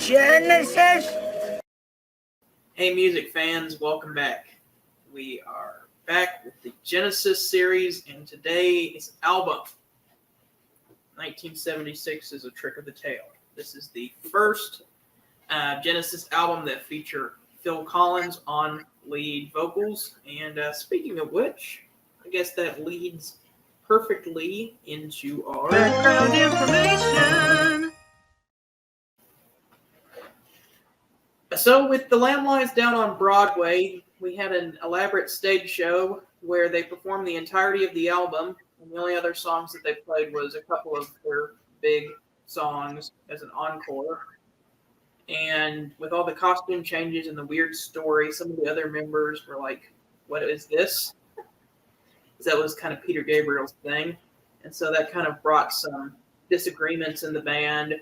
Genesis. Hey, music fans, welcome back. We are back with the Genesis series, and today is album. 1976 is A Trick of the Tail. This is the first Genesis album that featured Phil Collins on lead vocals. And speaking of which, I guess that leads perfectly into our Background information. So with The Lamb Lies Down on Broadway, we had an elaborate stage show where they performed the entirety of the album, and the only other songs that they played was a couple of their big songs as an encore. And with all the costume changes and the weird story, some of the other members were like, "What is this?" That was kind of Peter Gabriel's thing. And so that kind of brought some disagreements in the band.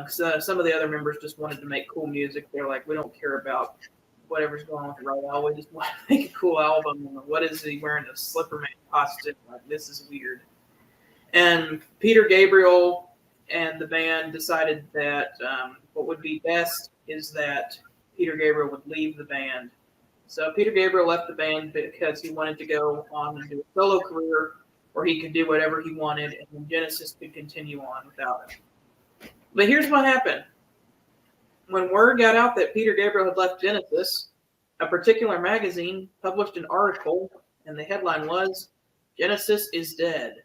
Some of the other members just wanted to make cool music. They're like, we don't care about whatever's going on with the right now. We just want to make a cool album. What is he wearing a Slipperman costume? Like, this is weird. And Peter Gabriel and the band decided that what would be best is that Peter Gabriel would leave the band. So Peter Gabriel left the band because he wanted to go on and do a solo career where he could do whatever he wanted, and then Genesis could continue on without him. But here's what happened. When word got out that Peter Gabriel had left Genesis, a particular magazine published an article, and the headline was, "Genesis is Dead,"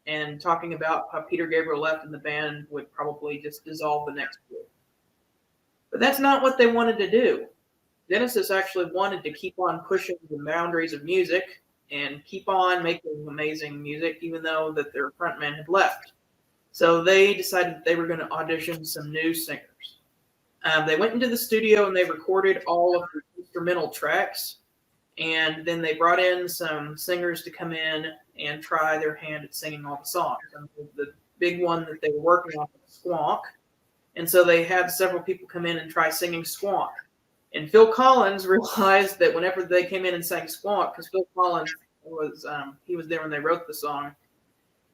and talking about how Peter Gabriel left and the band would probably just dissolve the next year. But that's not what they wanted to do. Genesis actually wanted to keep on pushing the boundaries of music and keep on making amazing music, even though that their frontman had left. So they decided that they were going to audition some new singers. They went into the studio and they recorded all of the instrumental tracks. And then they brought in some singers to come in and try their hand at singing all the songs. And the big one that they were working on was Squonk. And so they had several people come in and try singing Squonk. And Phil Collins realized that whenever they came in and sang Squonk, because Phil Collins was he was there when they wrote the song,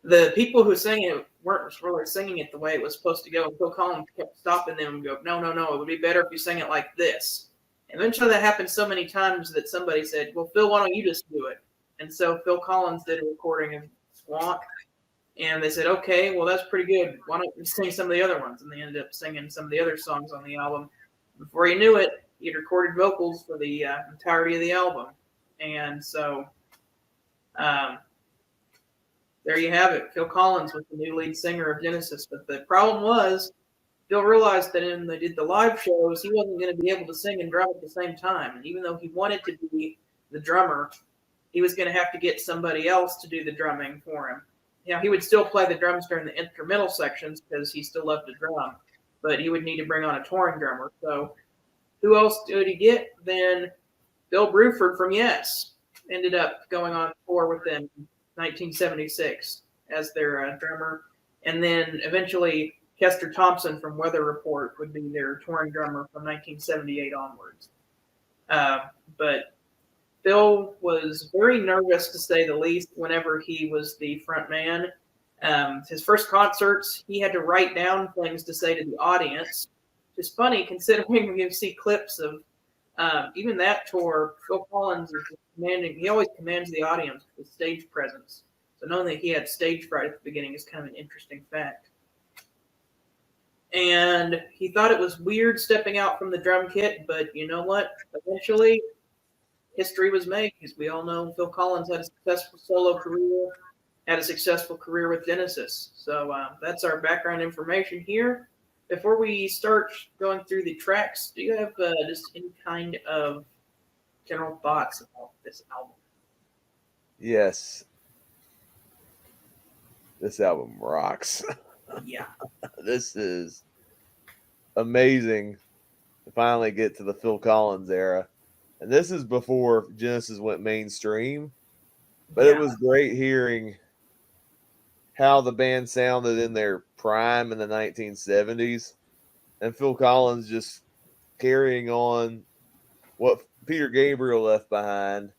the people who sang it weren't really singing it the way it was supposed to go. And Phil Collins kept stopping them and go, no, it would be better if you sang it like this. And eventually that happened so many times that somebody said, well, Phil, why don't you just do it? And so Phil Collins did a recording of Squonk. And they said, okay, well, that's pretty good. Why don't you sing some of the other ones? And they ended up singing some of the other songs on the album. Before you knew it, he'd recorded vocals for the entirety of the album. And so there you have it. Phil Collins was the new lead singer of Genesis. But the problem was, Phil realized that when they did the live shows, he wasn't going to be able to sing and drum at the same time. And even though he wanted to be the drummer, he was going to have to get somebody else to do the drumming for him. You know, he would still play the drums during the instrumental sections because he still loved to drum, but he would need to bring on a touring drummer. So who else did he get? Then Bill Bruford from Yes ended up going on tour with them in 1976 as their drummer. And then eventually Chester Thompson from Weather Report would be their touring drummer from 1978 onwards. But Phil was very nervous, to say the least, whenever he was the front man. His first concerts, he had to write down things to say to the audience. It's funny considering you see clips of even that tour. Phil Collins is commanding. He always commands the audience with stage presence. So knowing that he had stage fright at the beginning is kind of an interesting fact. And he thought it was weird stepping out from the drum kit, but you know what? Eventually, history was made, because we all know Phil Collins had a successful solo career, had a successful career with Genesis. So that's our background information here. Before we start going through the tracks, do you have just any kind of general thoughts about this album? Yes. This album rocks. Yeah. This is amazing to finally get to the Phil Collins era. And this is before Genesis went mainstream. But It was great hearing how the band sounded in their prime in the 1970s. And Phil Collins just carrying on what Peter Gabriel left behind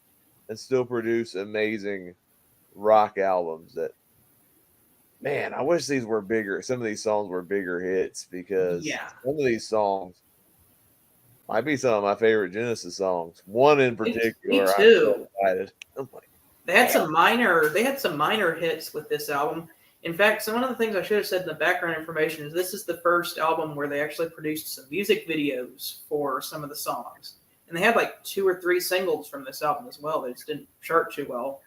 and still produce amazing rock albums that man, I wish these were bigger. Some of these songs were bigger hits because Yeah. some of these songs might be some of my favorite Genesis songs. One in Me particular, I'm so too. excited. I'm like, They had damn. some minor hits with this album. In fact, one of the things I should have said in the background information is this is the first album where they actually produced some music videos for some of the songs. And they had like 2 or 3 singles from this album as well. They just didn't chart too well.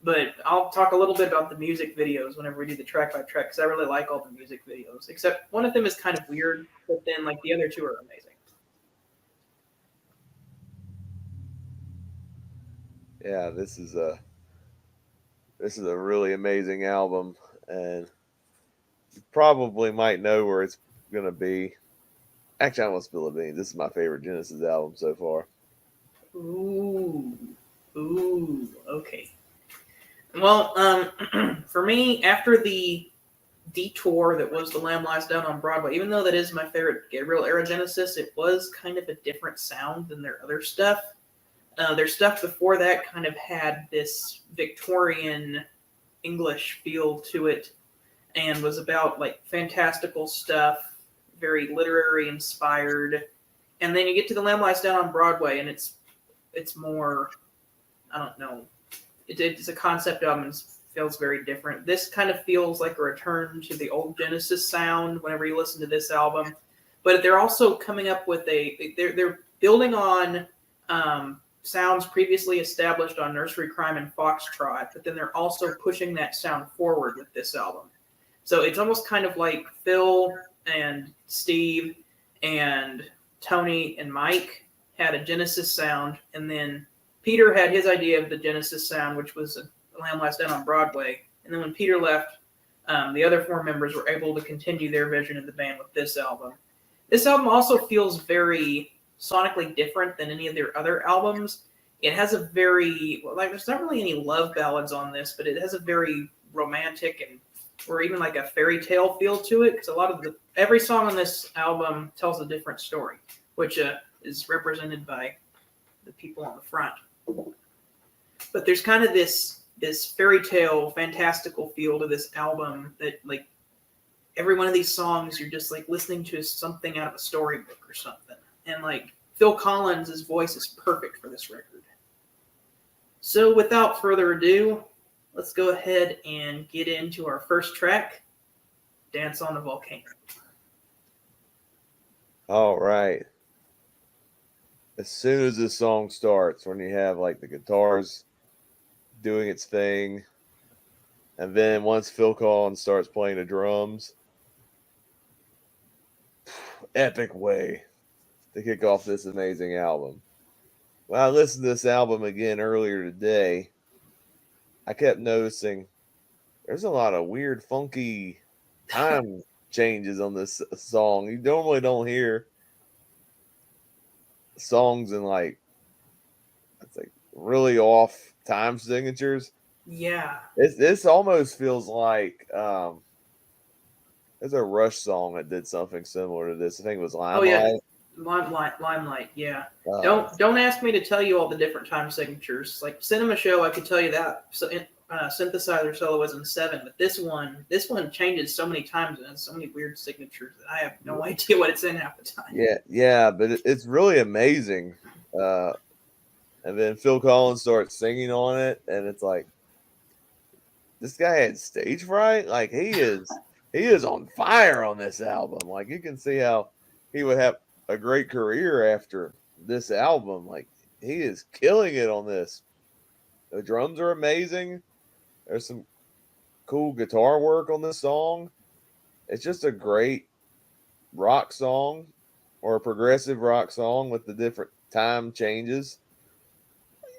But I'll talk a little bit about the music videos whenever we do the track by track because I really like all the music videos. Except one of them is kind of weird, but then like the other 2 are amazing. Yeah, this is a really amazing album, and you probably might know where it's gonna be. Actually, I'm gonna spill a bean. This is my favorite Genesis album so far. Ooh. Okay. Well, for me, after the detour that was The Lamb Lies Down on Broadway, even though that is my favorite Gabriel era Genesis, it was kind of a different sound than their other stuff. Their stuff before that kind of had this Victorian English feel to it and was about like fantastical stuff, very literary inspired. And then you get to The Lamb Lies Down on Broadway, and it's more, I don't know, it's a concept album and feels very different. This kind of feels like a return to the old Genesis sound whenever you listen to this album, but they're also coming up with they're building on sounds previously established on Nursery Crime and Foxtrot, but then they're also pushing that sound forward with this album. So it's almost kind of like Phil and Steve and Tony and Mike had a Genesis sound, and then Peter had his idea of the Genesis sound, which was The Lamb Lies Down on Broadway. And then when Peter left, the other 4 members were able to continue their vision of the band with this album. This album also feels very sonically different than any of their other albums. It has a very, like, there's not really any love ballads on this, but it has a very romantic and or even like a fairy tale feel to it, because a lot of every song on this album tells a different story, which is represented by the people on the front. But there's kind of this fairy tale, fantastical feel to this album that, like, every one of these songs you're just like listening to something out of a storybook or something. And like Phil Collins' voice is perfect for this record. So without further ado, let's go ahead and get into our first track, Dance on the Volcano. All right. As soon as this song starts, when you have like the guitars doing its thing, and then once Phil Collins starts playing the drums, epic way to kick off this amazing album. When I listened to this album again earlier today, I kept noticing there's a lot of weird, funky time changes on this song. You normally don't hear songs in like, it's like really off time signatures. Yeah. This almost feels like there's a Rush song that did something similar to this. I think it was Limelight. Oh yeah, Limelight. Yeah. Don't ask me to tell you all the different time signatures. Like Cinema Show, I could tell you that. So synthesizer solo was in 7, but this one changes so many times and has so many weird signatures that I have no idea what it's in half the time. Yeah, but it's really amazing. And then Phil Collins starts singing on it, and it's like, this guy had stage fright. Like he is on fire on this album. Like you can see how he would have a great career after this album. Like he is killing it on this. The drums are amazing. There's some cool guitar work on this song. It's just a great rock song or a progressive rock song with the different time changes.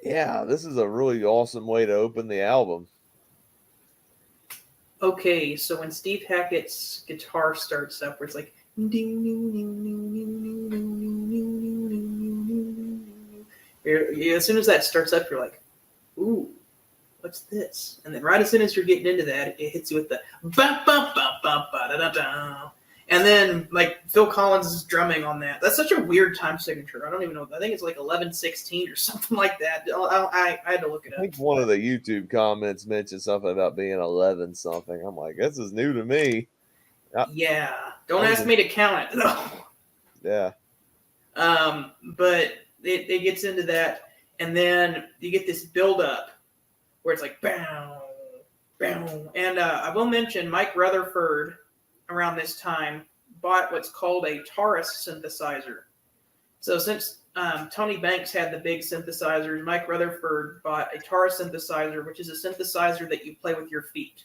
Yeah, this is a really awesome way to open the album. Okay, so when Steve Hackett's guitar starts up, where it's like, as soon as that starts up, you're like, ooh, what's this? And then right as soon as you're getting into that, it hits you with the ba ba ba ba ba da da da. And then like Phil Collins is drumming on that. That's such a weird time signature. I don't even know. I think it's like 11:16 or something like that. I had to look it I up. think one of the YouTube comments mentioned something about being 11 something. I'm like, this is new to me. Yeah. Don't I'm ask just- me to count it though. Yeah. But it gets into that, and then you get this build up where it's like bow, bow. And I will mention Mike Rutherford around this time bought what's called a Taurus synthesizer. So since Tony Banks had the big synthesizers, Mike Rutherford bought a Taurus synthesizer, which is a synthesizer that you play with your feet.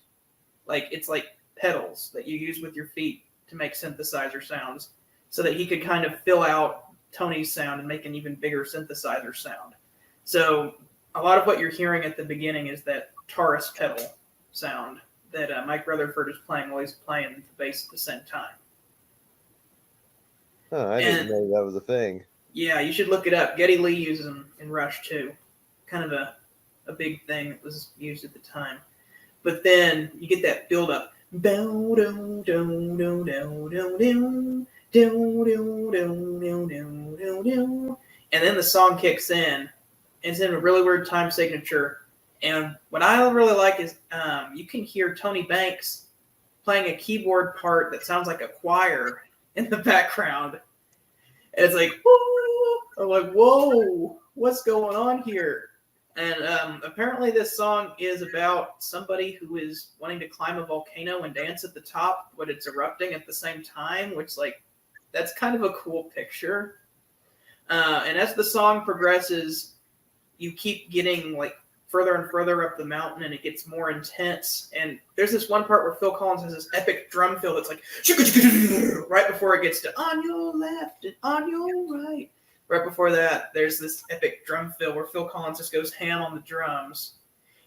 Like it's like pedals that you use with your feet to make synthesizer sounds, so that he could kind of fill out Tony's sound and make an even bigger synthesizer sound. So a lot of what you're hearing at the beginning is that Taurus pedal sound that Mike Rutherford is playing while he's playing the bass at the same time. Huh, I didn't know that was a thing. Yeah, you should look it up. Geddy Lee uses them in Rush too. Kind of a big thing that was used at the time. But then you get that build up. And then the song kicks in. It's in a really weird time signature. And what I really like is you can hear Tony Banks playing a keyboard part that sounds like a choir in the background. And it's like, whoa! I'm like, whoa, what's going on here? And apparently this song is about somebody who is wanting to climb a volcano and dance at the top, but it's erupting at the same time, which, like, that's kind of a cool picture. And as the song progresses, you keep getting, like, further and further up the mountain, and it gets more intense. And there's this one part where Phil Collins has this epic drum fill that's like, right before it gets to on your left and on your right. Right before that, there's this epic drum fill where Phil Collins just goes ham on the drums.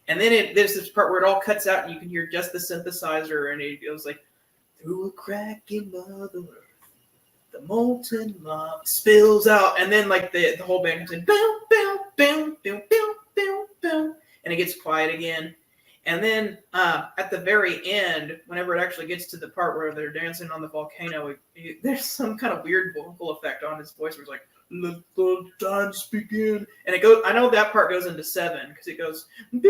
And then there's this part where it all cuts out and you can hear just the synthesizer, and it goes like, through a crack in Mother Earth, the molten lava spills out. And then like the whole band comes in, boom, boom, boom, boom, boom, boom, boom, and it gets quiet again. And then at the very end, whenever it actually gets to the part where they're dancing on the volcano, there's some kind of weird vocal effect on his voice where it's like, let the dance begin. And it goes, I know that part goes into 7 because it goes, and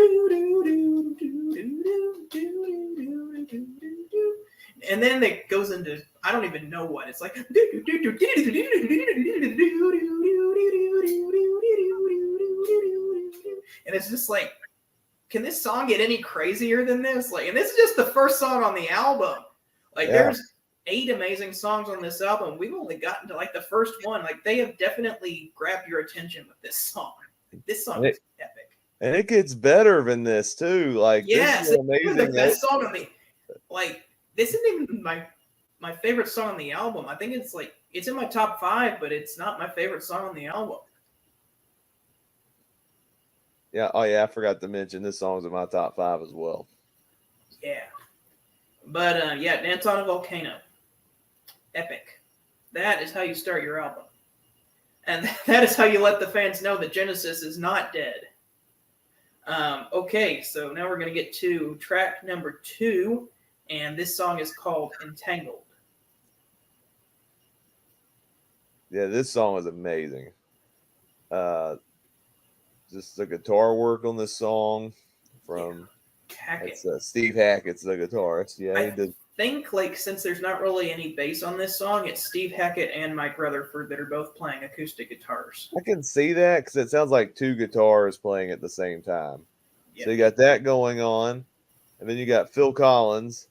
then it goes into, I don't even know what. It's like, and it's just like, can this song get any crazier than this? Like, and this is just the first song on the album. Like, there's 8 amazing songs on this album. We've only gotten to like the first one. Like, they have definitely grabbed your attention with this song. This song is epic. And it gets better than this too. Like, yes, this is amazing. The best song on the, like, this isn't even my favorite song on the album. I think it's like, it's in my top 5, but it's not my favorite song on the album. Yeah. Oh, yeah. I forgot to mention this song's in my top 5 as well. Yeah. But, yeah, Dance on a Volcano. Epic. That is how you start your album. And that is how you let the fans know that Genesis is not dead. Okay, so now we're going to get to track number 2, and this song is called Entangled. Yeah, this song is amazing. Just the guitar work on this song from Steve Hackett's the guitarist. Yeah, he did. I think, like, since there's not really any bass on this song, it's Steve Hackett and Mike Rutherford that are both playing acoustic guitars. I can see that because it sounds like 2 guitars playing at the same time. Yep. So you got that going on, and then you got Phil Collins.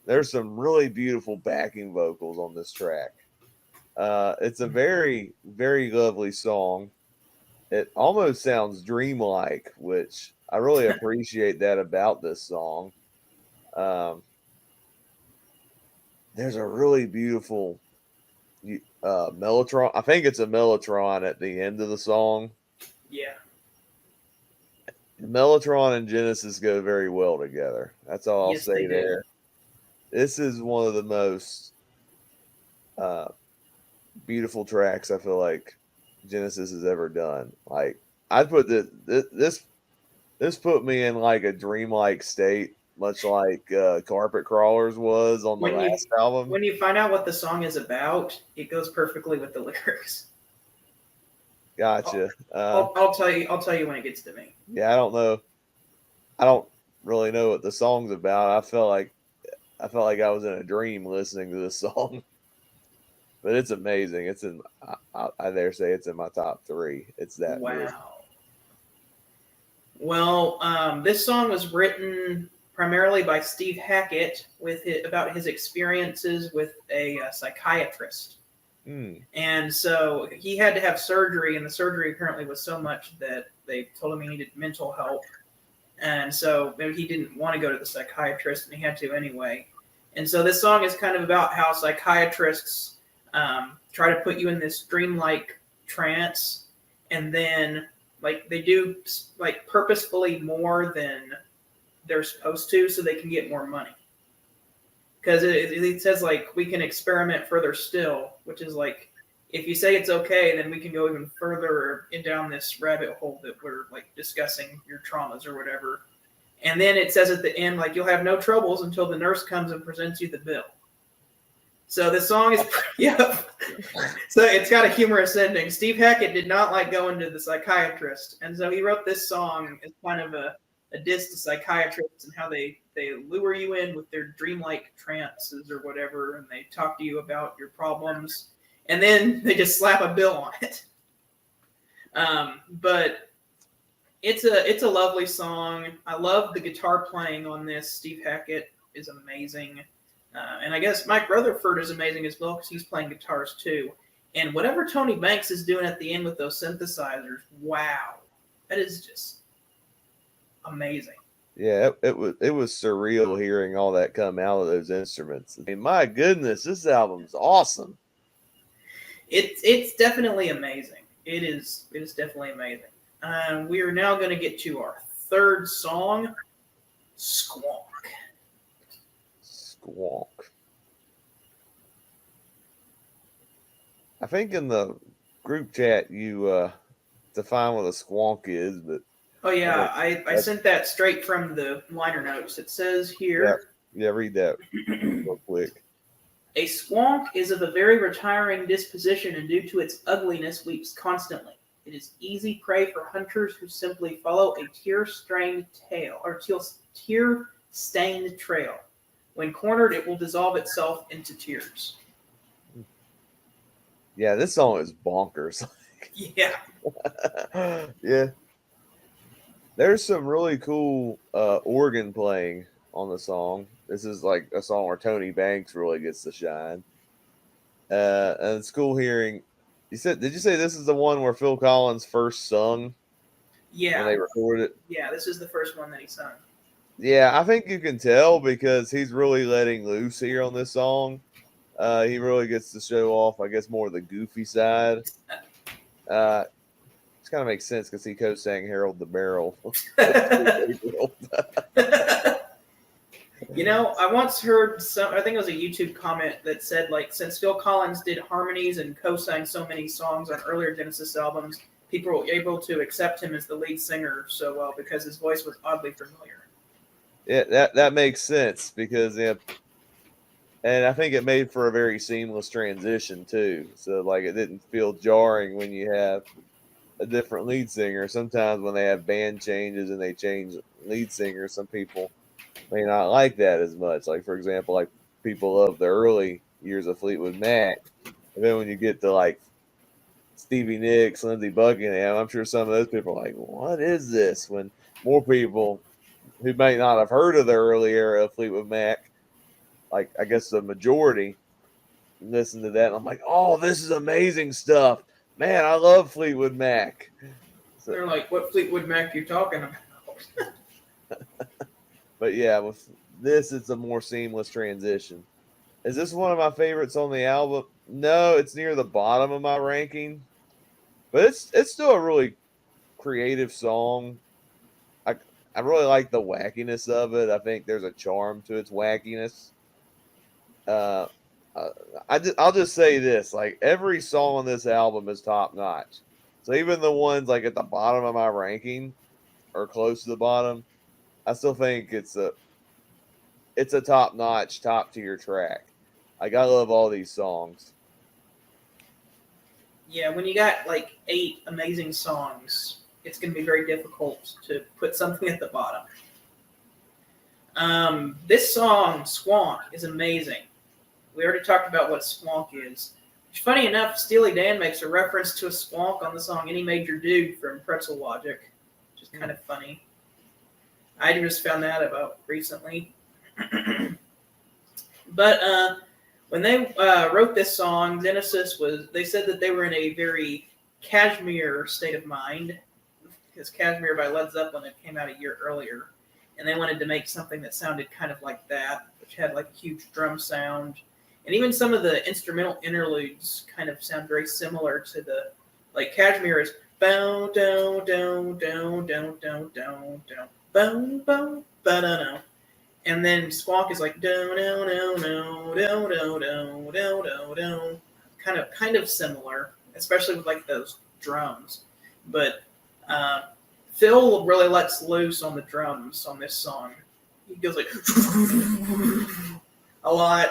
There's some really beautiful backing vocals on this track. It's a very, very lovely song. It almost sounds dreamlike, which I really appreciate that about this song. There's a really beautiful mellotron. I think it's a mellotron at the end of the song. Yeah. The mellotron and Genesis go very well together. That's all I'll say there. This is one of the most beautiful tracks I feel like Genesis has ever done. Like, I'd put this put me in like a dreamlike state much like Carpet Crawlers was on the last album. When you find out what the song is about, it goes perfectly with the lyrics. Gotcha. I'll tell you. I'll tell you when it gets to me. Yeah, I don't know. I don't really know what the song's about. I felt like I was in a dream listening to this song. But it's amazing. It's in. I dare say it's in my top 3. It's that Wow. good. Well, this song was written primarily by Steve Hackett about his experiences with a psychiatrist. And so he had to have surgery, and the surgery apparently was so much that they told him he needed mental help. And so maybe he didn't want to go to the psychiatrist, and he had to anyway. And so this song is kind of about how psychiatrists try to put you in this dreamlike trance, and then like they do like purposefully more than they're supposed to, so they can get more money. Because it says like we can experiment further still, which is like if you say it's okay, then we can go even further down this rabbit hole that we're like discussing your traumas or whatever. And then it says at the end like you'll have no troubles until the nurse comes and presents you the bill. So the song is So it's got a humorous ending. Steve Hackett did not like going to the psychiatrist, and so he wrote this song as kind of a diss to psychiatrists and how they lure you in with their dreamlike trances or whatever, and they talk to you about your problems, and then they just slap a bill on it. But it's a lovely song. I love the guitar playing on this. Steve Hackett is amazing. And I guess Mike Rutherford is amazing as well because he's playing guitars too. And whatever Tony Banks is doing at the end with those synthesizers, wow, that is just amazing. Yeah, it was surreal hearing all that come out of those instruments. I mean, my goodness, this album's awesome. It's definitely amazing. It is definitely amazing. We are now going to get to our third song, Squonk. Squonk. I think in the group chat you define what a squonk is, but oh yeah, I sent that straight from the liner notes. It says here. Yeah, read that real quick. A squonk is of a very retiring disposition, and due to its ugliness, weeps constantly. It is easy prey for hunters who simply follow a tear-stained trail. When cornered, it will dissolve itself into tears. Yeah, this song is bonkers. Yeah. Yeah. There's some really cool organ playing on the song. This is like a song where Tony Banks really gets to shine. And it's cool hearing. Did you say this is the one where Phil Collins first sung? Yeah. When they recorded it? Yeah, this is the first one that he sung. Yeah, I think you can tell because he's really letting loose here on this song. He really gets to show off, I guess, more of the goofy side. It kind of makes sense because he co-sang Harold the Barrel. You know, I once heard I think it was a YouTube comment that said, like, since Phil Collins did harmonies and co-sang so many songs on earlier Genesis albums, people were able to accept him as the lead singer so well because his voice was oddly familiar. Yeah, that makes sense because and I think it made for a very seamless transition too. So like it didn't feel jarring when you have a different lead singer. Sometimes when they have band changes and they change lead singers, some people may not like that as much. Like for example, like people love the early years of Fleetwood Mac, and then when you get to like Stevie Nicks, Lindsey Buckingham, I'm sure some of those people are like, "What is this?" When more people who may not have heard of the early era of Fleetwood Mac, like I guess the majority, listen to that, and I'm like, "Oh, this is amazing stuff, man! I love Fleetwood Mac." So, they're like, "What Fleetwood Mac you talking about?" But yeah, with this, it's a more seamless transition. Is this one of my favorites on the album? No, it's near the bottom of my ranking, but it's still a really creative song. I really like the wackiness of it. I think there's a charm to its wackiness. I'll just say this: like every song on this album is top notch. So even the ones like at the bottom of my ranking or close to the bottom, I still think it's it's a top-notch, top-tier track. Like, I love all these songs. Yeah, when you got like 8 amazing songs, it's going to be very difficult to put something at the bottom. This song, Squonk, is amazing. We already talked about what Squonk is. Funny enough, Steely Dan makes a reference to a squonk on the song Any Major Dude from Pretzel Logic, which is kind of funny. I just found that out recently. But when they wrote this song, Genesis they said that they were in a very Kashmir state of mind, because Kashmir by Led Zeppelin had came out a year earlier, and they wanted to make something that sounded kind of like that, which had like a huge drum sound. And even some of the instrumental interludes kind of sound very similar to the, like Kashmir is bow down down down down down down down bow bow ba da no, and then Squawk is like down down down down down down down down down, kind of similar, especially with like those drums. But Phil really lets loose on the drums on this song. He goes like a lot.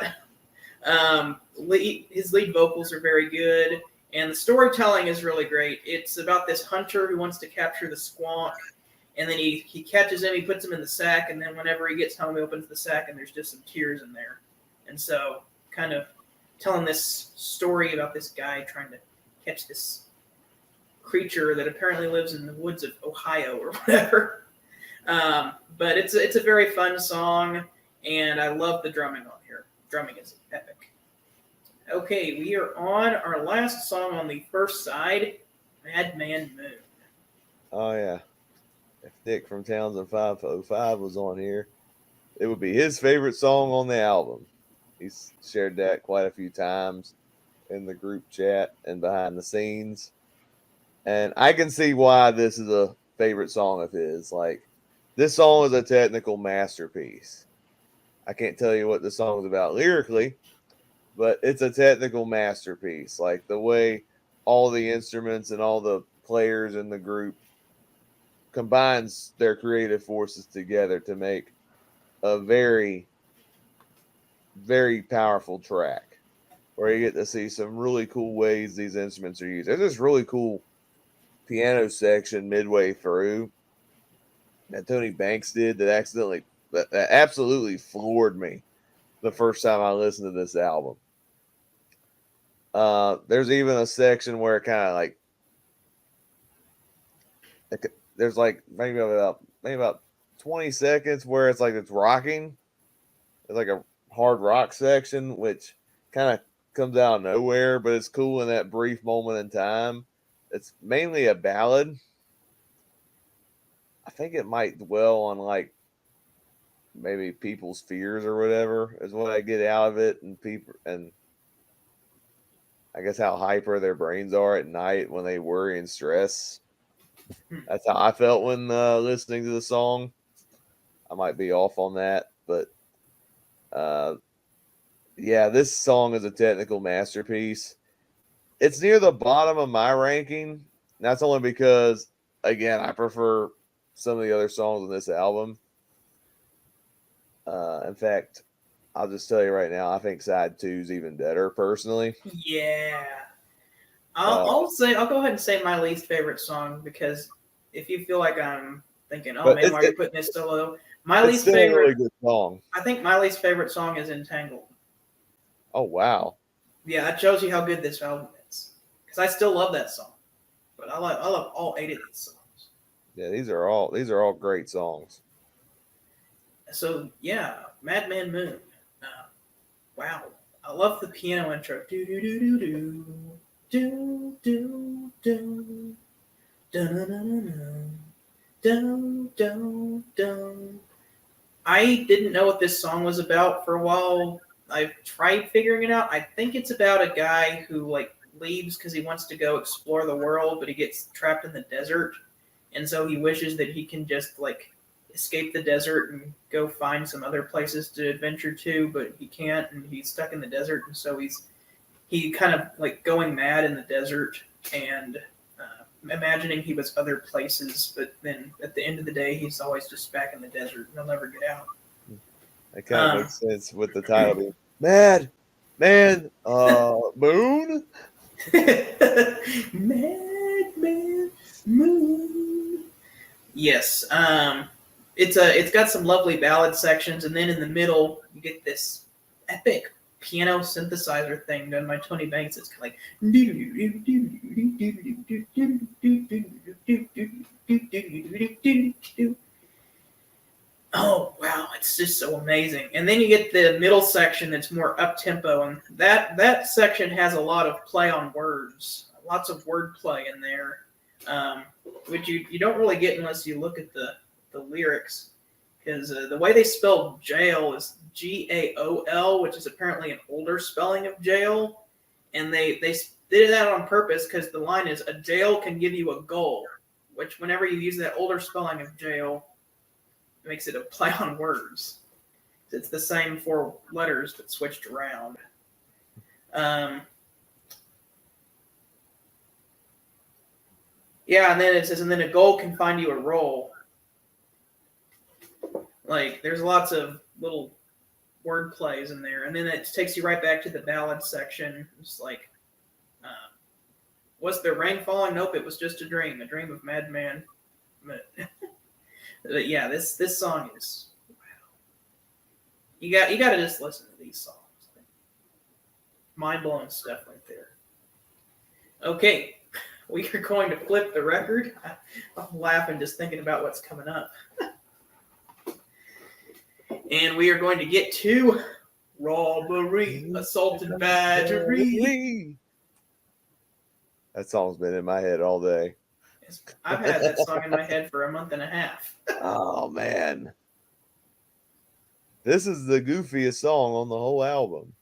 His lead vocals are very good, and the storytelling is really great. It's about this hunter who wants to capture the squonk, and then he catches him, he puts him in the sack, and then whenever he gets home, he opens the sack, and there's just some tears in there. And so, kind of telling this story about this guy trying to catch this creature that apparently lives in the woods of Ohio or whatever. But it's a very fun song, and I love the drumming on here. Drumming is epic. Okay, we are on our last song on the first side, Madman Moon. Oh, yeah. If Nick from Townsend 505 was on here, it would be his favorite song on the album. He's shared that quite a few times in the group chat and behind the scenes. And I can see why this is a favorite song of his. Like, this song is a technical masterpiece. I can't tell you what the song is about lyrically, but it's a technical masterpiece. Like, the way all the instruments and all the players in the group combines their creative forces together to make a very, very powerful track where you get to see some really cool ways these instruments are used. There's this really cool piano section midway through that Tony Banks did that absolutely floored me the first time I listened to this album. There's even a section where it kind of like there's like maybe about 20 seconds where it's like it's rocking. It's like a hard rock section, which kind of comes out of nowhere, but it's cool in that brief moment in time. It's mainly a ballad. I think it might dwell on like maybe people's fears or whatever is what I get out of it, and people, and I guess how hyper their brains are at night when they worry and stress. That's how I felt when listening to the song. I might be off on that, but yeah, this song is a technical masterpiece. It's near the bottom of my ranking. That's only because, again, I prefer some of the other songs on this album. In fact, I'll just tell you right now, I think side 2 is even better, personally. Yeah. I'll go ahead and say my least favorite song, because if you feel like I'm thinking, oh man, why are you putting this so low? My least favorite, a really good song. I think my least favorite song is Entangled. Oh wow. Yeah, that shows you how good this album is. Because I still love that song, but I love all 8 of these songs. Yeah, these are all great songs. So yeah, Madman Moon. Wow, I love the piano intro. Do do do do do do do do do do do. I didn't know what this song was about for a while. I've tried figuring it out. I think it's about a guy who like leaves because he wants to go explore the world, but he gets trapped in the desert, and so he wishes that he can just like escape the desert and go find some other places to adventure to, but he can't, and he's stuck in the desert, and so he kind of like going mad in the desert and imagining he was other places, but then at the end of the day, he's always just back in the desert and he'll never get out. That kind of makes sense with the title being Mad Man Moon. Madman Moon. Yes. It's got some lovely ballad sections, and then in the middle you get this epic piano synthesizer thing done by Tony Banks. It's kind of like oh wow, it's just so amazing. And then you get the middle section that's more up tempo, and that section has a lot of play on words, lots of word play in there, which you don't really get unless you look at the lyrics, because the way they spell jail is Gaol, which is apparently an older spelling of jail, and they did that on purpose because the line is a jail can give you a goal, which whenever you use that older spelling of jail, it makes it a play on words. It's the same 4 letters but switched around. Yeah, and then it says, and then a goal can find you a role. Like, there's lots of little word plays in there, and then it takes you right back to the ballad section. It's like, was there rain falling? Nope, it was just a dream of madman. But yeah, this song is wow. You got to just listen to these songs. Mind blowing stuff right there. Okay, we are going to flip the record. I'm laughing just thinking about what's coming up. And we are going to get to robbery, assault, and battery. That song's been in my head all day. I've had that song in my head for a month and a half. Oh, man. This is the goofiest song on the whole album.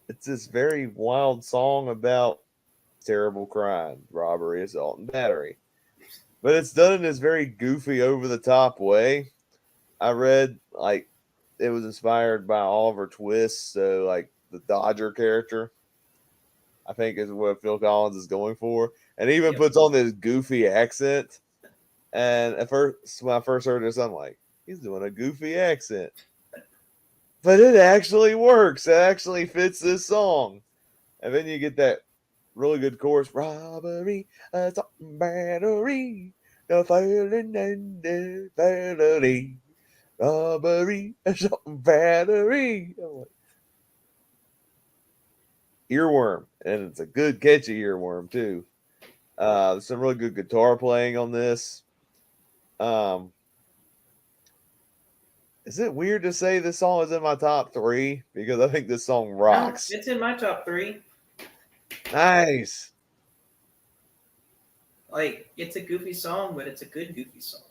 It's this very wild song about terrible crime, robbery, assault, and battery. But it's done in this very goofy, over-the-top way. I read, like, it was inspired by Oliver Twist, so, like, the Dodger character, I think is what Phil Collins is going for. And he even puts on this goofy accent. And at first, when I first heard this, I'm like, he's doing a goofy accent. But it actually works. It actually fits this song. And then you get that really good chorus. Robbery, assault, and battery. No failing and the felony. Robbery, assault, and battery. I'm like, earworm. And it's a good, catchy earworm, too. There's some really good guitar playing on this. Is it weird to say this song is in my top 3? Because I think this song rocks. No, it's in my top 3. Nice. Like, it's a goofy song, but it's a good goofy song.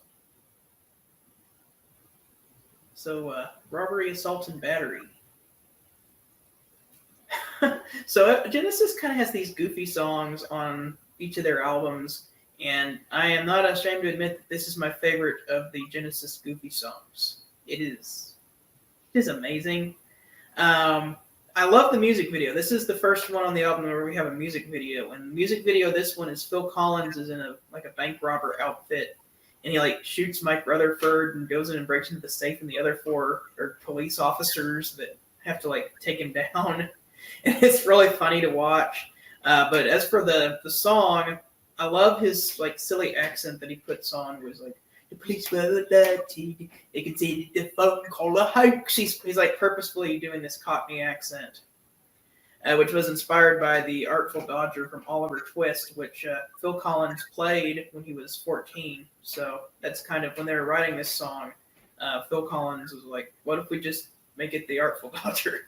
So, robbery, assault, and battery. So Genesis kind of has these goofy songs on each of their albums, and I am not ashamed to admit that this is my favorite of the Genesis goofy songs. It is amazing. I love the music video. This is the first one on the album where we have a music video, and the music video, this one is Phil Collins is in a bank robber outfit, and he like shoots Mike Rutherford and goes in and breaks into the safe, and the other 4 are police officers that have to like take him down. And it's really funny to watch. But as for the song, I love his like silly accent that he puts on. Was like the police were dirty. They can see the phone call a hoax. He's like purposefully doing this Cockney accent, which was inspired by the Artful Dodger from Oliver Twist, which Phil Collins played when he was 14. So that's kind of when they were writing this song. Phil Collins was like, "What if we just make it the Artful Dodger?"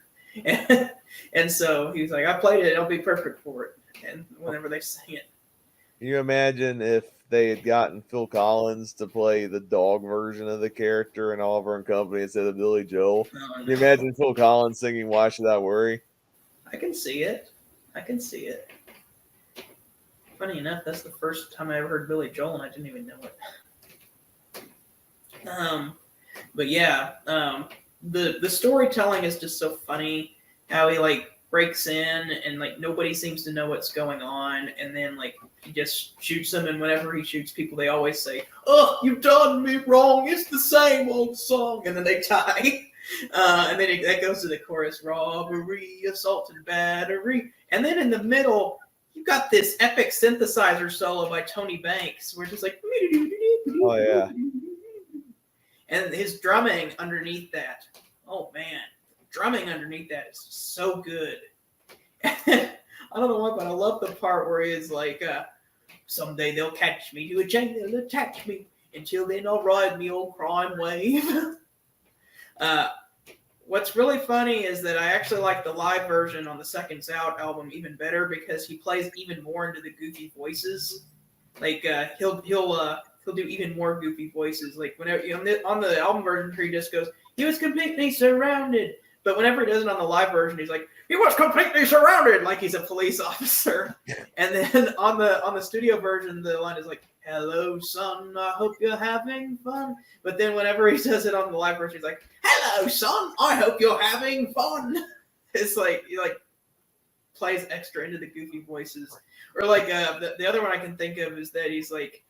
And so he was like, I played it, it'll be perfect for it. And whenever they sing it. Can you imagine if they had gotten Phil Collins to play the dog version of the character in Oliver and Company instead of Billy Joel? Can you imagine Phil Collins singing Why Should I Worry? I can see it. Funny enough, that's the first time I ever heard Billy Joel, and I didn't even know it. But yeah, the storytelling is just so funny. How he like breaks in and like nobody seems to know what's going on, and then like he just shoots them, and whenever he shoots people they always say, "Oh, you've done me wrong, it's the same old song," and then they die. And then that goes to the chorus: robbery, assault, and battery. And then in the middle you got this epic synthesizer solo by Tony Banks where it's just like, oh yeah, and his drumming underneath that, oh man, drumming underneath that is so good. I don't know why, but I love the part where he's like, someday they'll catch me to a chain, they'll attach me. Until then, I'll ride me old crime wave. What's really funny is that I actually like the live version on the Seconds Out album even better because he plays even more into the goofy voices. Like he'll do even more goofy voices. Like whenever on the album version, he just goes, "He was completely surrounded." But whenever he does it on the live version, he's like, "He was completely surrounded," like he's a police officer. And then on the studio version, the line is like, "Hello, son. I hope you're having fun." But then whenever he does it on the live version, he's like, "Hello, son. I hope you're having fun." It's like he like plays extra into the goofy voices. Or like the other one I can think of is that he's like,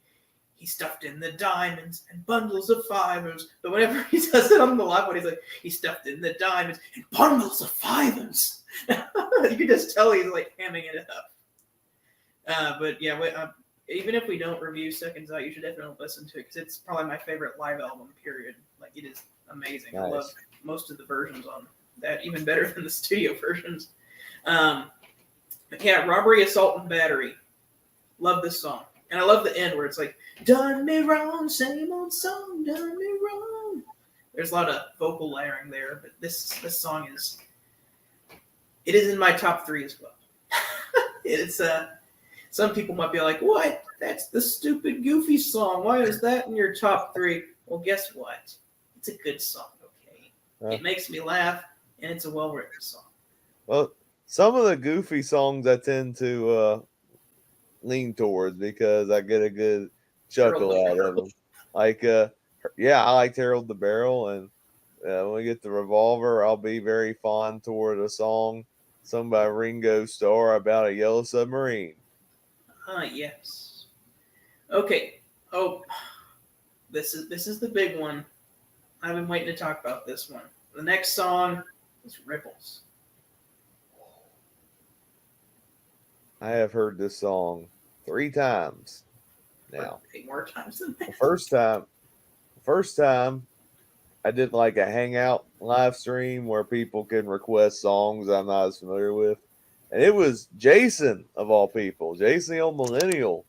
he stuffed in the diamonds and bundles of fivers. But whenever he does it on the live one, he's like, he stuffed in the diamonds and bundles of fivers. You can just tell he's like hamming it up. But yeah, even if we don't review Seconds Out, you should definitely listen to it because it's probably my favorite live album, period. Like, it is amazing. Nice. I love most of the versions on that, even better than the studio versions. But yeah, Robbery, Assault, and Battery. Love this song. And I love the end where it's like, done me wrong, same old song, done me wrong. There's a lot of vocal layering there, but this song is in my top 3 as well. It's some people might be like, what? That's the stupid goofy song. Why is that in your top 3? Well, guess what? It's a good song, okay? It makes me laugh, and it's a well-written song. Well, some of the goofy songs I tend to lean towards because I get a good chuckle out of them. Like, yeah, I like Harold the Barrel, and when we get the Revolver, I'll be very fond toward a song sung by Ringo Starr about a yellow submarine. Yes. Okay. Oh, this is the big one. I've been waiting to talk about this one. The next song is Ripples. I have heard this song 3 times now. 8 more times than that. The first time, I did like a hangout live stream where people can request songs I'm not as familiar with. And it was Jason, of all people. Jason, the old millennial,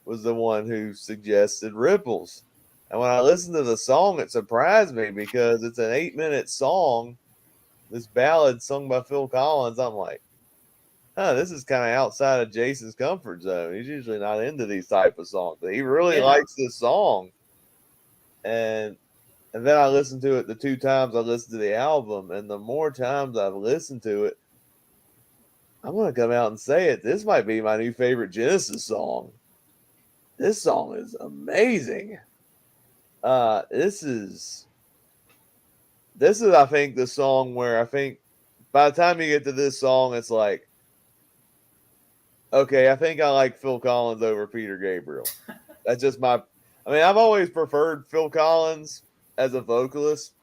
was the one who suggested Ripples. And when I listened to the song, it surprised me because it's an 8-minute song, this ballad sung by Phil Collins. I'm like, this is kind of outside of Jason's comfort zone. He's usually not into these type of songs. But he really likes this song. And then I listened to it the 2 times I listened to the album. And the more times I've listened to it, I'm going to come out and say it. This might be my new favorite Genesis song. This song is amazing. This is, I think, the song where I think by the time you get to this song, it's like, okay, I think I like Phil Collins over Peter Gabriel. That's just I've always preferred Phil Collins as a vocalist.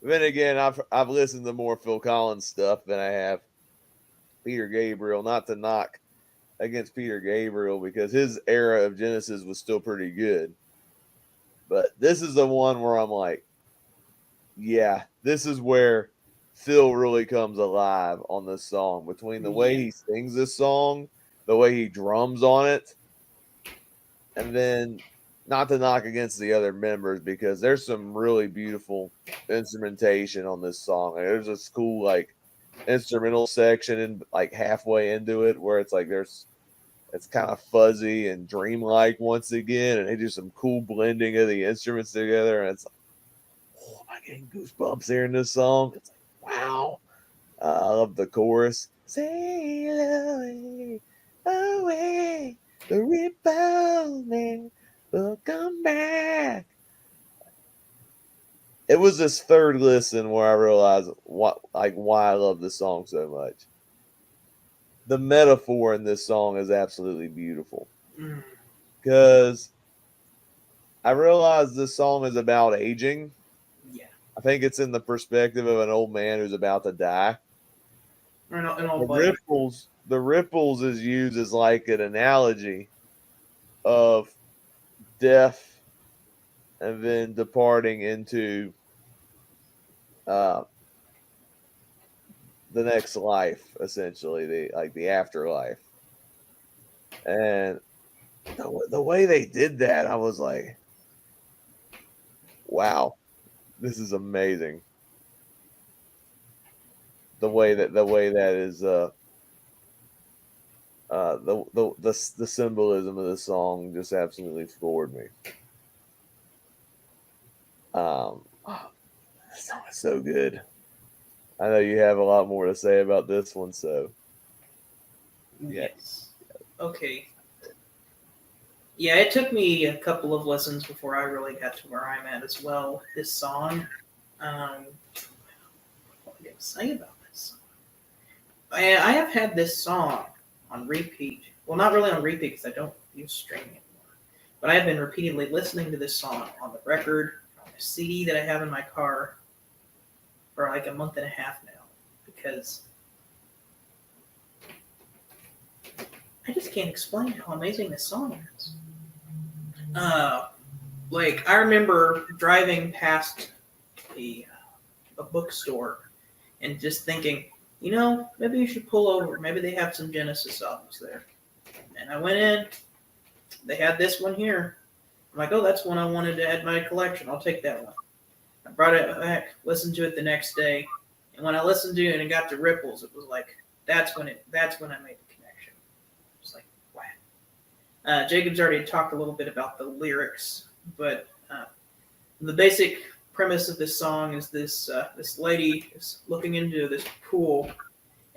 But then again, I've listened to more Phil Collins stuff than I have Peter Gabriel. Not to knock against Peter Gabriel because his era of Genesis was still pretty good. But this is the one where I'm like, yeah, this is where Phil really comes alive on this song. Between the way he sings this song, the way he drums on it, and then not to knock against the other members because there's some really beautiful instrumentation on this song. There's this cool like instrumental section and like halfway into it where it's like it's kind of fuzzy and dreamlike once again, and they do some cool blending of the instruments together, and it's like, oh, am I getting goosebumps here in this song? It's like, wow. I love the chorus. Sail away, away, the ripples will come back. it was this third listen where I realized why I love this song so much. The metaphor in this song is absolutely beautiful because I realized this song is about aging. Yeah. I think it's in the perspective of an old man who's about to die. Or an old The lady. ripples is used as like an analogy of death and then departing into uh, the next life, essentially the afterlife. And the way they did that, I was like, wow, this is amazing. The way that is the symbolism of the song just absolutely floored me. This song is so good. I know you have a lot more to say about this one, so yeah. Yes. Okay. Yeah, it took me a couple of lessons before I really got to where I'm at as well. This song, what am I going to say about this song? I have had this song on repeat. Well, not really on repeat because I don't use streaming anymore. But I have been repeatedly listening to this song on the record, on the CD that I have in my car for like a month and a half now because I just can't explain how amazing this song is. Like I remember driving past a bookstore and just thinking, maybe you should pull over. Maybe they have some Genesis albums there. And I went in. They had this one here. I'm like, oh, that's one I wanted to add to my collection. I'll take that one. I brought it back, listened to it the next day, and when I listened to it and got to Ripples, it was like that's when I made the connection. It's like, wow. Jacob's already talked a little bit about the lyrics, but the basic premise of this song is this lady is looking into this pool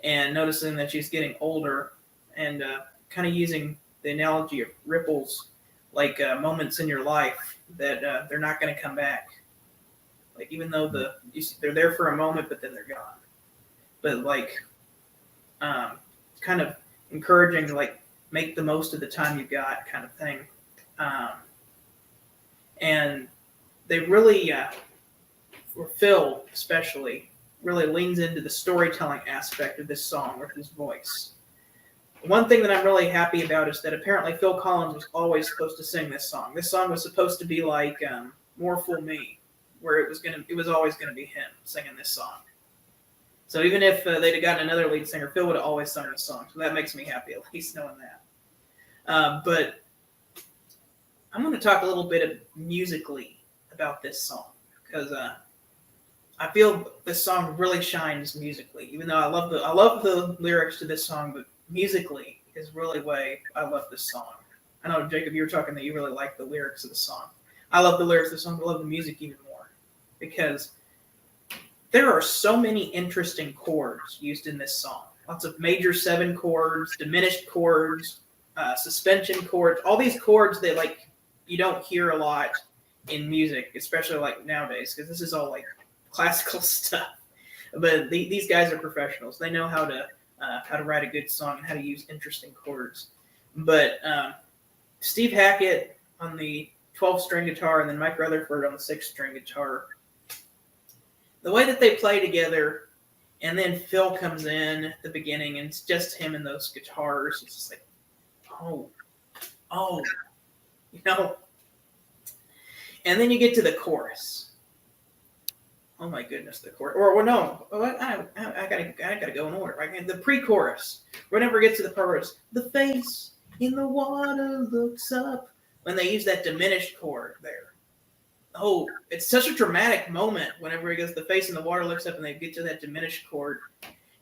and noticing that she's getting older, and kind of using the analogy of ripples, like moments in your life that they're not going to come back. Like even though they're there for a moment, but then they're gone. But like, kind of encouraging to like make the most of the time you've got, kind of thing. And they really, for Phil especially, really leans into the storytelling aspect of this song with his voice. One thing that I'm really happy about is that apparently Phil Collins was always supposed to sing this song. This song was supposed to be like "More Fool Me," where it was always gonna be him singing this song. So even if they'd have gotten another lead singer, Phil would have always sung this song. So that makes me happy, at least knowing that. But I'm going to talk a little bit musically about this song because I feel this song really shines musically. Even though I love the lyrics to this song, but musically is really why I love this song. I know, Jacob, you were talking that you really like the lyrics of the song. I love the lyrics of the song, but I love the music even more because there are so many interesting chords used in this song. Lots of major 7 chords, diminished chords, suspension chords, all these chords that like you don't hear a lot in music, especially like nowadays, because this is all like classical stuff. But these guys are professionals. They know how to write a good song and how to use interesting chords. But Steve Hackett on the 12-string guitar and then Mike Rutherford on the 6-string guitar. The way that they play together, and then Phil comes in at the beginning, and it's just him and those guitars. It's just like, oh, And then you get to the chorus. Oh my goodness, the chorus. Or well, no, I gotta go in order. Right? The pre-chorus. Whenever it gets to the chorus, the face in the water looks up. When they use that diminished chord there. Oh, it's such a dramatic moment whenever it goes, the face in the water looks up and they get to that diminished chord.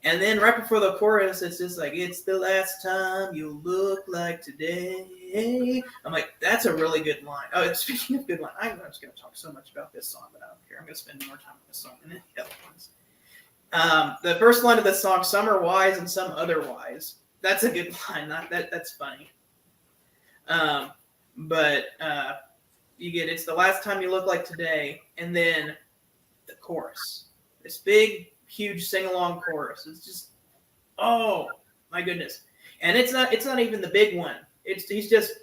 And then right before the chorus, it's just like, it's the last time you look like today. I'm like, that's a really good line. Oh, speaking of good line, I'm just going to talk so much about this song, but I don't care. I'm going to spend more time on this song than any other ones. The first line of the song, some are wise and some otherwise. That's a good line. That's funny. But you get, it's the last time you look like today. And then the chorus. This big, huge sing-along chorus. It's just, oh my goodness. And it's not even the big one. He's just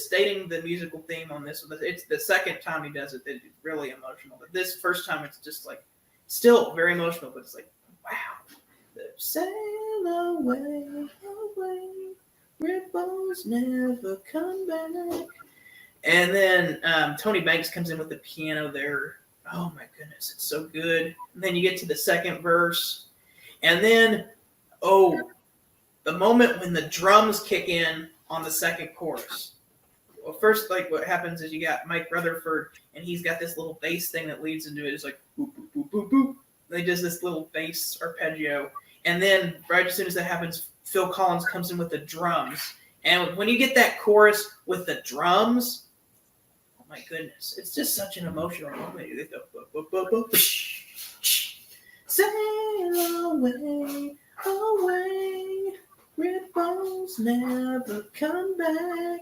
stating the musical theme on this. It's the second time he does it that it's really emotional. But this first time it's just like still very emotional, but it's like, wow. Sail away, away, ripples never come back. And then Tony Banks comes in with the piano there. Oh my goodness, it's so good. And then you get to the second verse. And then, the moment when the drums kick in on the second chorus. Well, first, like what happens is you got Mike Rutherford, and he's got this little bass thing that leads into it. It's like boop, boop, boop, boop, boop. They does this little bass arpeggio. And then right as soon as that happens, Phil Collins comes in with the drums. And when you get that chorus with the drums, oh my goodness, it's just such an emotional moment. You go, sail away, away, ripples never come back.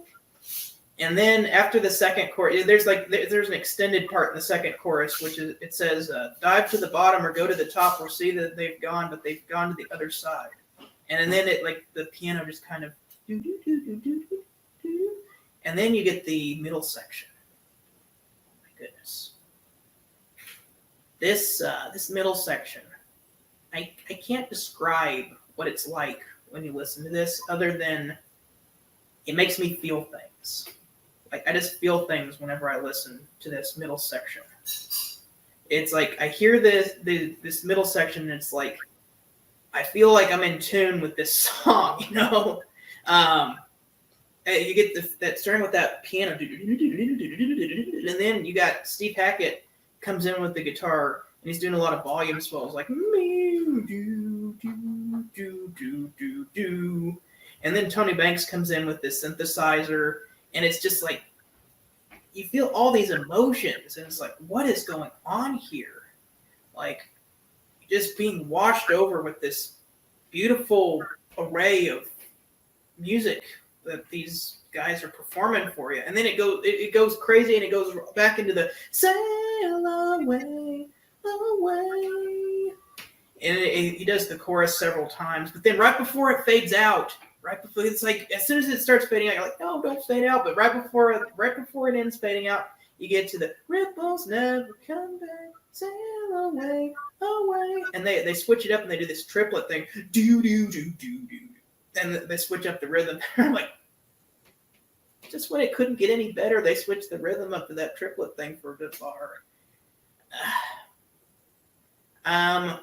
And then after the second chorus, there's an extended part in the second chorus, which is it says, "Dive to the bottom or go to the top. We'll see that they've gone, but they've gone to the other side." And then it like the piano just kind of do do do do do do do, and then you get the middle section. Oh my goodness, this middle section, I can't describe what it's like when you listen to this, other than it makes me feel things. Like I just feel things whenever I listen to this middle section. It's like I hear this middle section, and it's like I feel like I'm in tune with this song, you know. You get that starting with that piano, and then you got Steve Hackett comes in with the guitar, and he's doing a lot of volume swells, like do do do do do do. And then Tony Banks comes in with this synthesizer, and it's just like you feel all these emotions, and it's like, what is going on here? Like just being washed over with this beautiful array of music that these guys are performing for you. And then it goes crazy, and it goes back into the sail away, away. And he does the chorus several times, but then right before it fades out, it's like as soon as it starts fading out, you're like, no, don't fade out. But right before it ends fading out, you get to the ripples never come back, sail away, away. And they switch it up, and they do this triplet thing, do do do do do, and they switch up the rhythm. I'm like, just when it couldn't get any better, they switched the rhythm up to that triplet thing for a good bar. I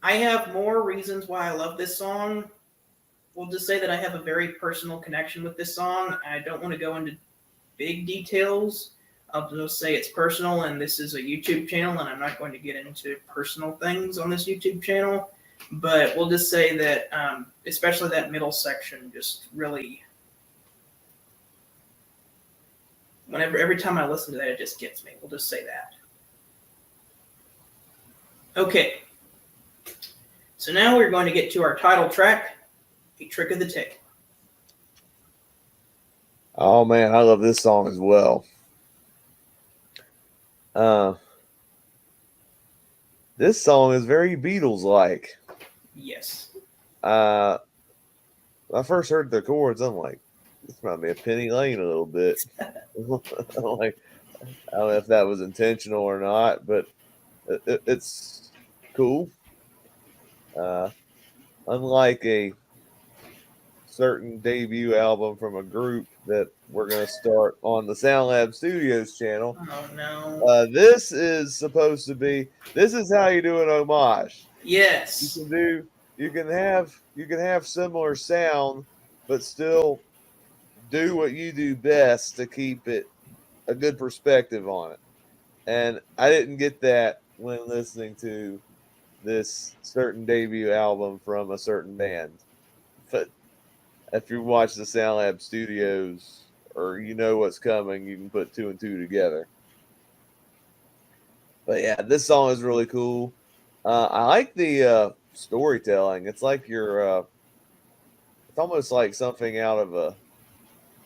have more reasons why I love this song. We'll just say that I have a very personal connection with this song. I don't want to go into big details. I'll just say it's personal, and this is a YouTube channel, and I'm not going to get into personal things on this YouTube channel. But we'll just say that, especially that middle section, just really, every time I listen to that, it just gets me. We'll just say that. Okay. So now we're going to get to our title track, A Trick of the Tail. Oh man, I love this song as well. This song is very Beatles-like. Yes. When I first heard the chords, I'm like, this might be a Penny Lane a little bit. Like, I don't know if that was intentional or not, but it's cool. Unlike a certain debut album from a group that we're going to start on the Sound Lab Studios channel. Oh no. This is supposed to be. This is how you do an homage. Yes. You can have similar sound, but still do what you do best to keep it a good perspective on it. And I didn't get that when listening to this certain debut album from a certain band. But if you watch the Sound Lab Studios, or you know what's coming, you can put two and two together. But yeah, this song is really cool. I like the storytelling. It's like it's almost like something out of a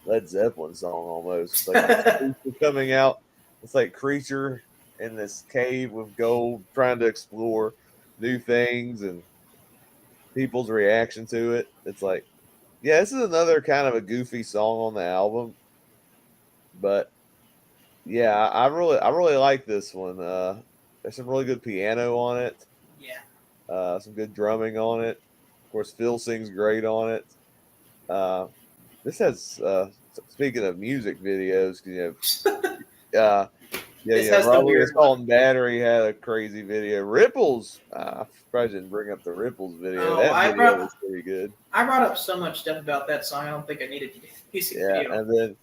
Led Zeppelin song almost. Like coming out, it's like Creature in this cave with gold, trying to explore new things and people's reaction to it. It's like, yeah, this is another kind of a goofy song on the album, but yeah, I really like this one. There's some really good piano on it. Yeah. Some good drumming on it. Of course, Phil sings great on it. Uh, this has speaking of music videos, uh, This yeah, has the Robert weird one. Assault and Battery had a crazy video. Ripples, I probably didn't bring up the Ripples video. Oh, That video was pretty good. I brought up so much stuff about that song. I don't think I needed to do the music Yeah, video. and then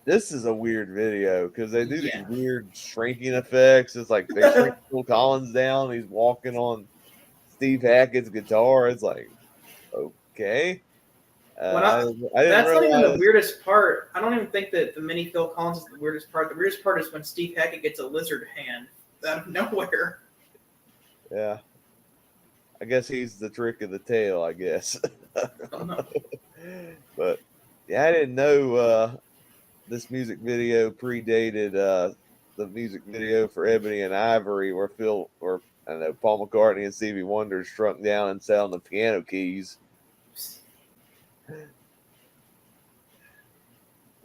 this is a weird video because they do these Yeah. weird shrinking effects. It's like they shrink Phil Collins down. He's walking on Steve Hackett's guitar. It's like, okay. When I didn't That's not even the realize. weirdest part. I don't even think that the mini Phil Collins is the weirdest part. The weirdest part is when Steve Hackett gets a lizard hand out of nowhere. Yeah, I guess he's the trick of the tail. I guess, I don't know. but yeah, I didn't know this music video predated the music video for Ebony and Ivory, where I don't know, Paul McCartney and Stevie Wonder shrunk down and sat on the piano keys.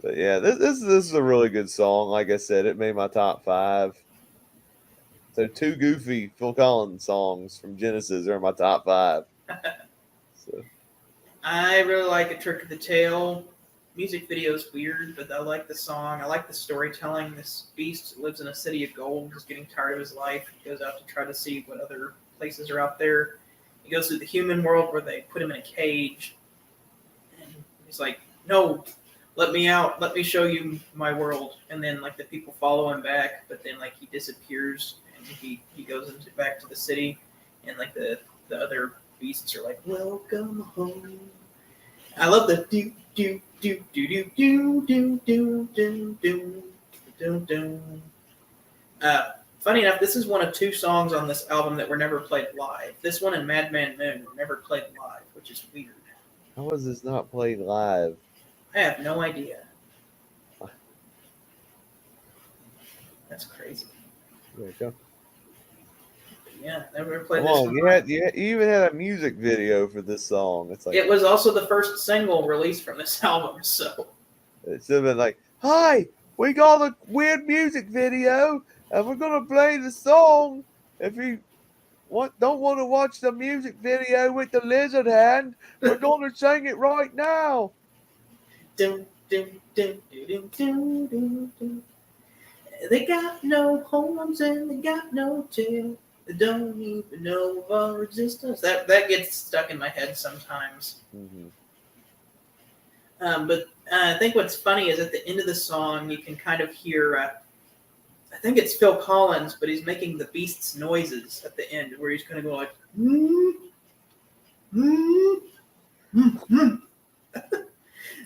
But yeah, this is a really good song. Like I said, it made my top 5. So 2 goofy Phil Collins songs from Genesis are in my top 5. So I really like A Trick of the Tail. Music video is weird, but I like the song. I like the storytelling. This beast lives in a city of gold, is getting tired of his life. He goes out to try to see what other places are out there. He goes to the human world where they put him in a cage. And he's like, no, let me out. Let me show you my world. And then, like, the people follow him back, but then, like, he disappears and he goes back to the city. And, like, the other beasts are like, welcome home. I love the do do do do do do do do do do do do. Funny enough, this is one of 2 songs on this album that were never played live. This one and Madman Moon were never played live, which is weird. how was this not played live? I have no idea. That's crazy. There you go. Yeah, never played Come this on, one. you even had a music video for this song. It's like It was also the first single released from this album, so it should have been like, "Hi, we got a weird music video, and we're gonna play the song. If you don't want to watch the music video with the lizard hand, we're gonna sing it right now." dum, dum, dum, dum, dum, dum, dum. They got no horns and they got no tail. They don't even know of our existence. That gets stuck in my head sometimes. Mm-hmm. But I think what's funny is at the end of the song, you can kind of hear, I think it's Phil Collins, but he's making the beast's noises at the end, where he's going to go like,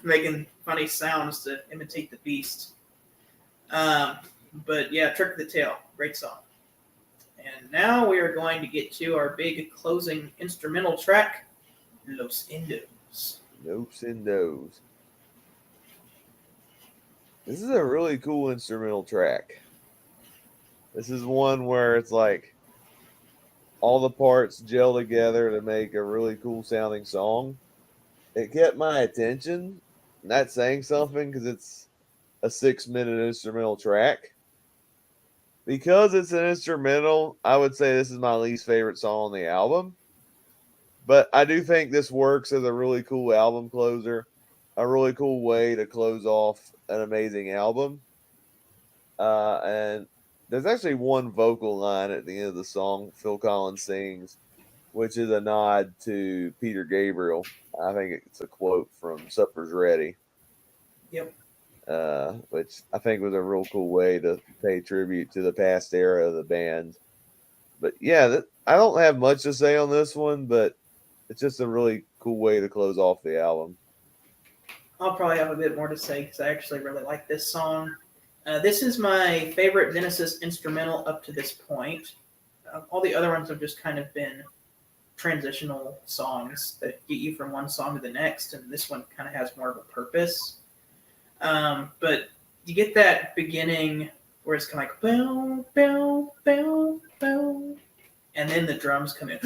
making funny sounds to imitate the beast. But yeah, Trick of the Tail, great song. And now we are going to get to our big closing instrumental track, Los Indos. Nopes and Nose. This is a really cool instrumental track. This is one where it's like all the parts gel together to make a really cool sounding song. It kept my attention, not saying something because it's a 6-minute instrumental track. Because it's an instrumental, I would say this is my least favorite song on the album. But I do think this works as a really cool album closer, a really cool way to close off an amazing album. And there's actually one vocal line at the end of the song Phil Collins sings, which is a nod to Peter Gabriel. I think it's a quote from Supper's Ready. Yep. Which I think was a real cool way to pay tribute to the past era of the band. But yeah, I don't have much to say on this one, but it's just a really cool way to close off the album. I'll probably have a bit more to say because I actually really like this song. This is my favorite Genesis instrumental up to this point. All the other ones have just kind of been transitional songs that get you from one song to the next, and this one kind of has more of a purpose. But you get that beginning where it's kind of like bow, bow, bow, bow, and then the drums come in.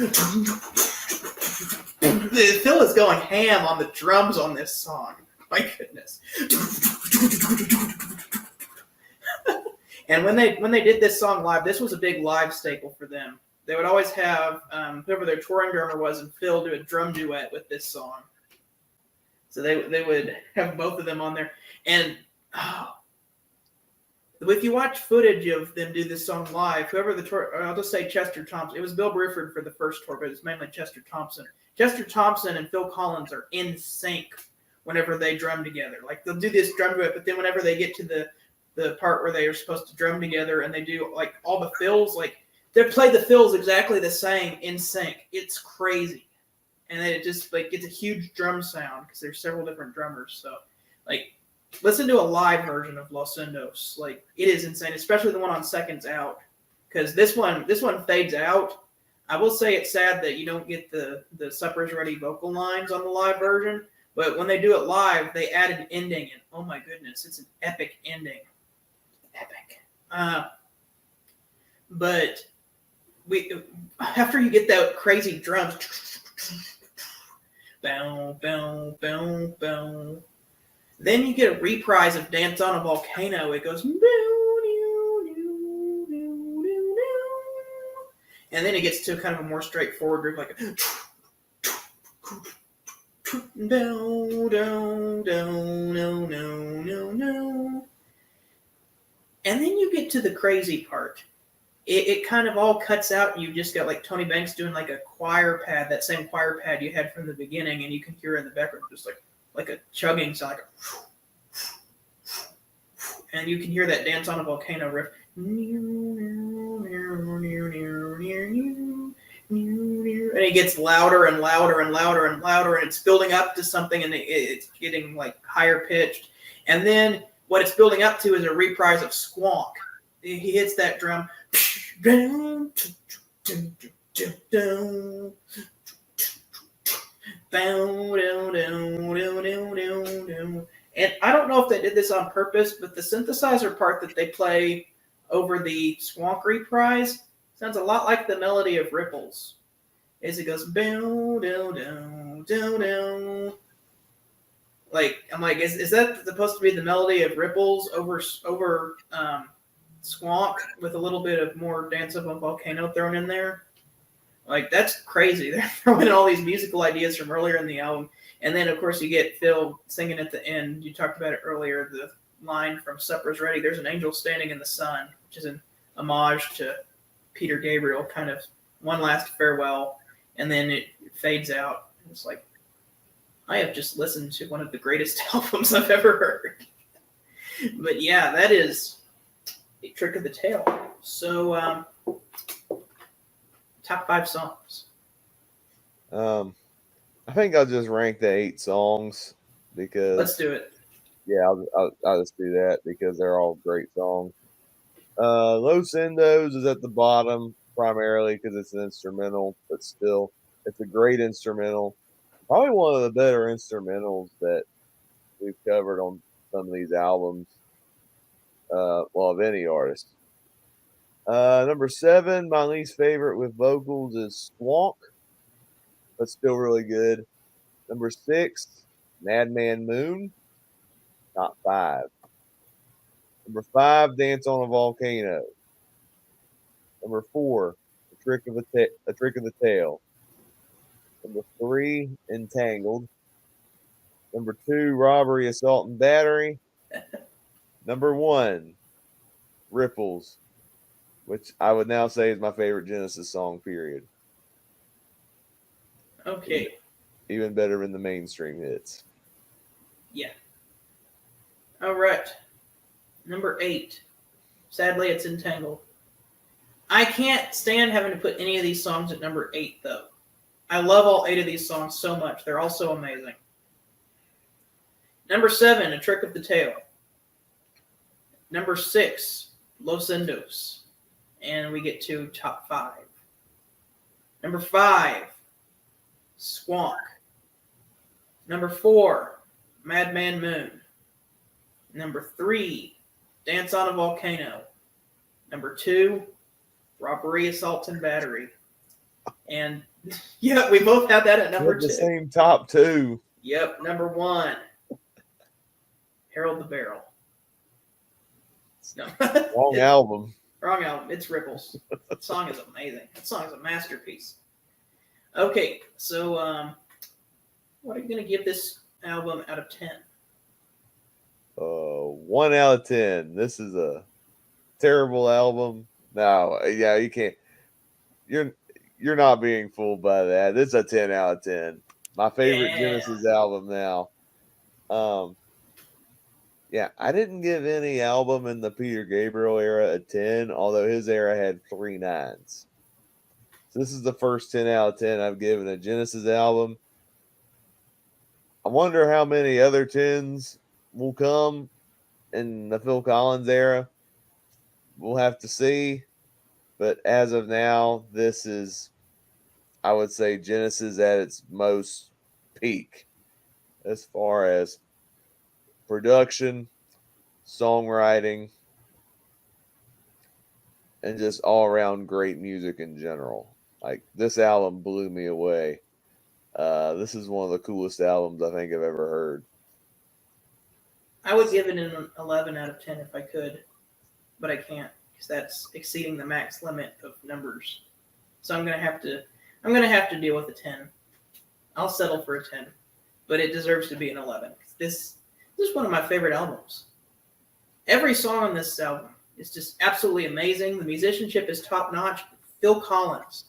Phil is going ham on the drums on this song. My goodness. And when they did this song live, this was a big live staple for them. They would always have whoever their touring drummer was and Phil do a drum duet with this song. So they would have both of them on there. And if you watch footage of them do this song live, whoever the tour, I'll just say Chester Thompson. It was Bill Bruford for the first tour, but it's mainly Chester Thompson. Chester Thompson and Phil Collins are in sync whenever they drum together. Like they'll do this drum duet, but then whenever they get to the part where they are supposed to drum together and they do like all the fills, like they play the fills exactly the same in sync. It's crazy. And then it just like it's a huge drum sound because there's several different drummers. So like listen to a live version of Los Endos. Like it is insane, especially the one on Seconds Out. Because this one fades out. I will say it's sad that you don't get the Supper's Ready vocal lines on the live version. But when they do it live, they add an ending, and oh my goodness, it's an epic ending. Epic. But after you get that crazy drums, bow, bow, bow, bow, then you get a reprise of Dance on a Volcano. It goes, and then it gets to kind of a more straightforward groove, like down, down, down, no, no, no, no. And then you get to the crazy part. It kind of all cuts out, and you just got like Tony Banks doing like a choir pad, that same choir pad you had from the beginning, and you can hear in the background just like a chugging sound, like and you can hear that Dance on a Volcano riff. And it gets louder and louder and louder and louder, and it's building up to something, and it's getting like higher pitched. And then what it's building up to is a reprise of Squonk. He hits that drum. And I don't know if they did this on purpose, but the synthesizer part that they play over the Squonk reprise sounds a lot like the melody of Ripples. As it goes, bow, down, down, down, down. Like, I'm like, is that supposed to be the melody of Ripples over Squonk with a little bit of more Dance of a Volcano thrown in there? Like, that's crazy. They're throwing in all these musical ideas from earlier in the album. And then, of course, you get Phil singing at the end. You talked about it earlier, the line from Supper's Ready, there's an angel standing in the sun, which is an homage to Peter Gabriel, kind of one last farewell. And then it fades out. It's like, I have just listened to one of the greatest albums I've ever heard. But yeah, that is a trick of the tail. So, top 5 songs. I think I'll just rank the 8 songs because Let's do it. Yeah, I'll just do that because they're all great songs. Los Endos is at the bottom primarily because it's an instrumental, but still, it's a great instrumental. Probably one of the better instrumentals that we've covered on some of these albums. Of any artist. Number 7, my least favorite with vocals is Squonk, but still really good. Number 6, Madman Moon, top 5. Number 5, Dance on a Volcano. Number 4, A Trick of the Tail. Number 3, Entangled. Number 2, Robbery, Assault, and Battery. Number 1, Ripples, which I would now say is my favorite Genesis song, period. Okay. Even better than the mainstream hits. Yeah. All right. Number 8. Sadly, it's Entangled. I can't stand having to put any of these songs at number 8, though. I love all 8 of these songs so much. They're all so amazing. Number 7, A Trick of the Tail. Number 6, Los Endos. And we get to top 5. Number 5, Squonk. Number 4, Madman Moon. Number 3, Dance on a Volcano. Number 2, robbery, assault, and battery. And yeah, we both had that at number 2. The same top 2. Yep, number 1, Harold the Barrel. No. Wrong album. Wrong album. It's Ripples. That song is amazing. That song is a masterpiece. Okay, so what are you going to give this album out of 10? 1 out of 10. This is a terrible album. No, yeah, you can't. You're not being fooled by that. This is a 10 out of 10. My favorite Genesis album now. Yeah, I didn't give any album in the Peter Gabriel era a 10, although his era had 3 9s. So this is the first 10 out of 10 I've given a Genesis album. I wonder how many other 10s will come in the Phil Collins era. We'll have to see. But as of now, this is, I would say, Genesis at its most peak as far as production, songwriting, and just all around great music in general. Like, this album blew me away. This is one of the coolest albums I think I've ever heard. I would give it an 11 out of 10 if I could, but I can't because that's exceeding the max limit of numbers. So I'm gonna have to deal with a 10. I'll settle for a 10, but it deserves to be an 11. This is one of my favorite albums. Every song on this album is just absolutely amazing. The musicianship is top notch. Phil Collins,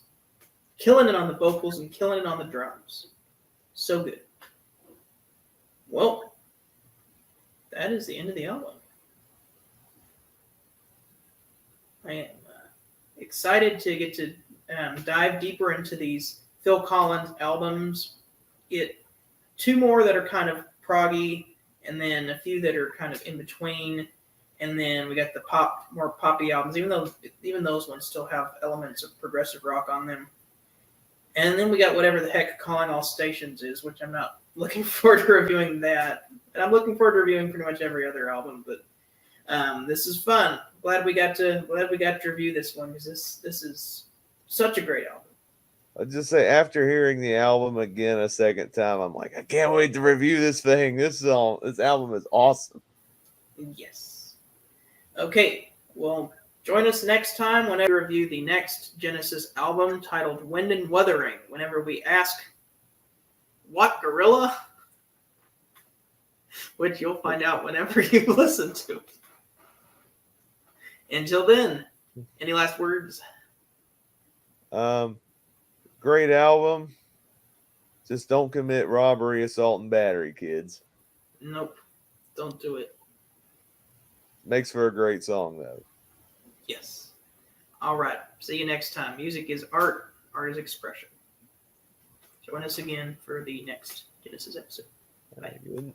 killing it on the vocals and killing it on the drums. So good. Well, that is the end of the album. I am excited to get to dive deeper into these Phil Collins albums. Get 2 more that are kind of proggy, and then a few that are kind of in between. And then we got the more poppy albums, even those ones still have elements of progressive rock on them. And then we got whatever the heck Calling All Stations is, which I'm not looking forward to reviewing that. And I'm looking forward to reviewing pretty much every other album, but this is fun. Glad we got to review this one because this is such a great album. I'll just say, after hearing the album again a second time, I'm like, I can't wait to review this thing. This album is awesome. Yes. Okay, well, join us next time whenever we review the next Genesis album titled Wind and Wuthering, whenever we ask, what gorilla? Which you'll find out whenever you listen to it. Until then, any last words? Great album. Just don't commit robbery, assault, and battery, kids. Nope. Don't do it. Makes for a great song, though. Yes. All right. See you next time. Music is art. Art is expression. Join us again for the next Genesis episode. Bye. Good